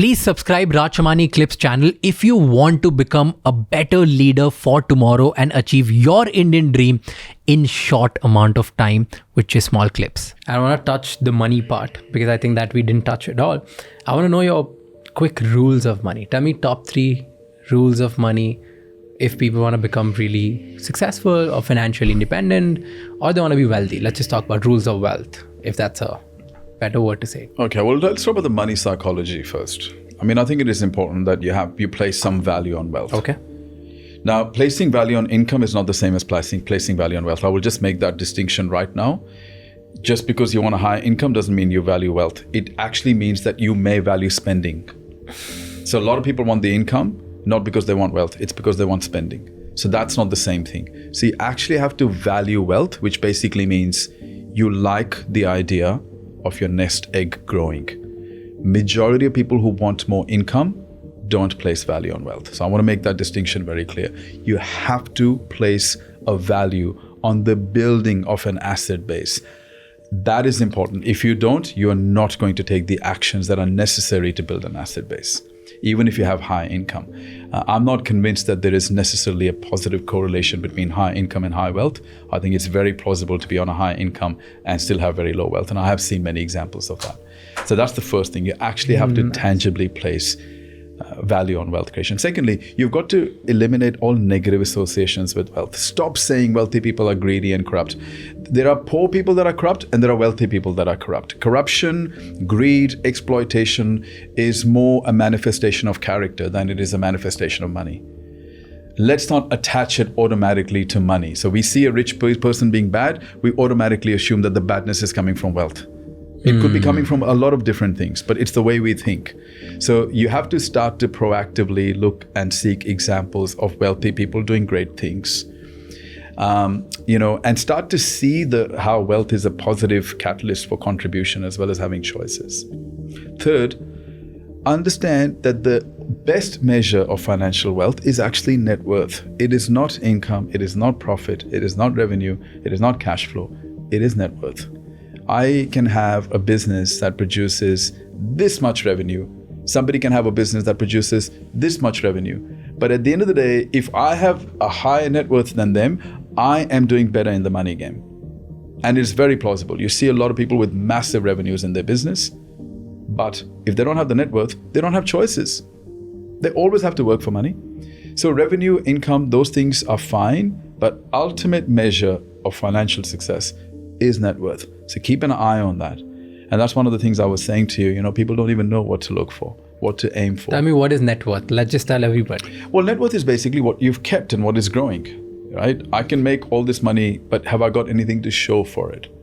Please subscribe Raj Shamani Clips channel if you want to become a better leader for tomorrow and achieve your Indian dream in short amount of time with just small clips. I want to touch the money part because I think that we didn't touch at all. I want to know your quick rules of money. Tell me top 3 rules of money if people want to become really successful or financially independent, or they want to be wealthy. Let's just talk about rules of wealth, if that's a better word to say. Okay, well, let's talk about the money psychology first. I mean, I think it is important that you place some value on wealth. Okay. Now, placing value on income is not the same as placing value on wealth. I will just make that distinction right now. Just because you want a higher income doesn't mean you value wealth. It actually means that you may value spending. So a lot of people want the income, not because they want wealth, it's because they want spending. So that's not the same thing. So you actually have to value wealth, which basically means you like the idea of your nest egg growing. Majority of people who want more income don't place value on wealth. So I want to make that distinction very clear. You have to place a value on the building of an asset base. That is important. If you don't, you are not going to take the actions that are necessary to build an asset base, even if you have high income. I'm not convinced that there is necessarily a positive correlation between high income and high wealth. I think it's very plausible to be on a high income and still have very low wealth. And I have seen many examples of that. So that's the first thing. You actually have to tangibly place value on wealth creation. Secondly, you've got to eliminate all negative associations with wealth. Stop saying wealthy people are greedy and corrupt. There are poor people that are corrupt and there are wealthy people that are corrupt. Corruption, greed, exploitation is more a manifestation of character than it is a manifestation of money. Let's not attach it automatically to money. So we see a rich person being bad, we automatically assume that the badness is coming from wealth. It could be coming from a lot of different things, but it's the way we think. So you have to start to proactively look and seek examples of wealthy people doing great things. And start to see how wealth is a positive catalyst for contribution as well as having choices. Third, understand that the best measure of financial wealth is actually net worth. It is not income, it is not profit, it is not revenue, it is not cash flow, it is net worth. I can have a business that produces this much revenue. Somebody can have a business that produces this much revenue. But at the end of the day, if I have a higher net worth than them, I am doing better in the money game. And it's very plausible. You see a lot of people with massive revenues in their business, but if they don't have the net worth, they don't have choices. They always have to work for money. So revenue, income, those things are fine, but ultimate measure of financial success is net worth. So keep an eye on that. And that's one of the things I was saying to you, people don't even know what to look for, what to aim for. Tell me, what is net worth? Let's just tell everybody. Well, net worth is basically what you've kept and what is growing, right? I can make all this money, but have I got anything to show for it?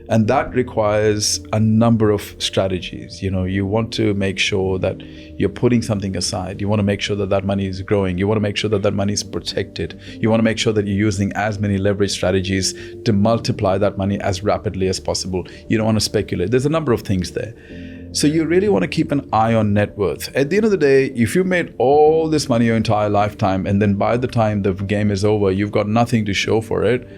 And that requires a number of strategies. You want to make sure that you're putting something aside. You want to make sure that money is growing. You want to make sure that money is protected. You want to make sure that you're using as many leverage strategies to multiply that money as rapidly as possible. You don't want to speculate. There's a number of things there. So you really want to keep an eye on net worth. At the end of the day, if you made all this money your entire lifetime, and then by the time the game is over, you've got nothing to show for it,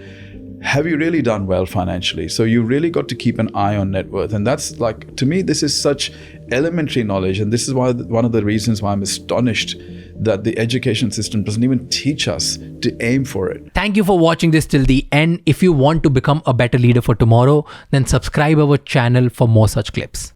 have you really done well financially? So you really got to keep an eye on net worth. And that's to me, this is such elementary knowledge. And this is why one of the reasons why I'm astonished that the education system doesn't even teach us to aim for it. Thank you for watching this till the end. If you want to become a better leader for tomorrow, then subscribe our channel for more such clips.